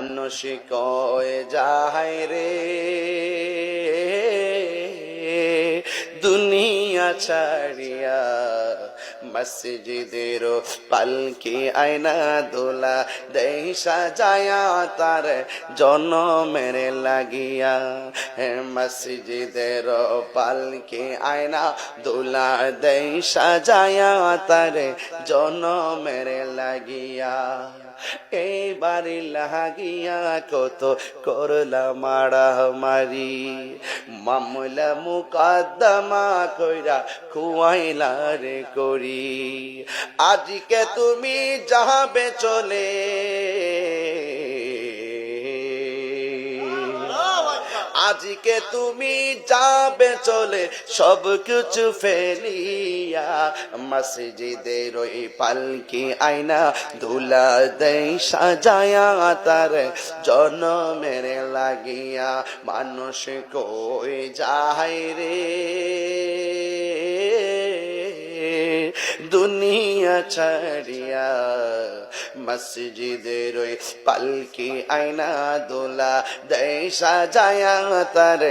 মানুষ কয়ে যায় রে দুনিয়া ছাড়িয়া, মসজিদের পালকি আয়না দোলা দেই সাজায়া তার জনমের লাগিয়া। মসজিদের পালকি আয়না দোলা দেই সাজায়া তার জনমের লাগিয়া। এই বাড়ি লাগিয়া কত করলাম মারামারি, মামলা মুকদ্দমা কইরা খুয়াইলা রে করি। আজকে তুমি যাবে চলে, আজকে তুমি যাবে চলে সব কিছু ফেলিয়া। মসজিদের ওই পালকি আয়না দুলা দেই সাজায়া তার জনমের লাগিয়া। মানুষ কই যায় রে দুনিয়া ছাড়িয়া, মসজিদের ওই পালকি আয়না দোলা দেই সাজায়া তার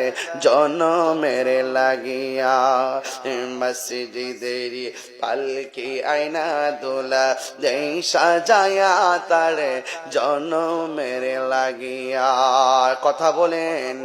জনমের লাগিয়া। মসজিদের পালকি আয়না দোলা দেই সাজায়া তার জনমের লাগিয়া। কথা বলেন।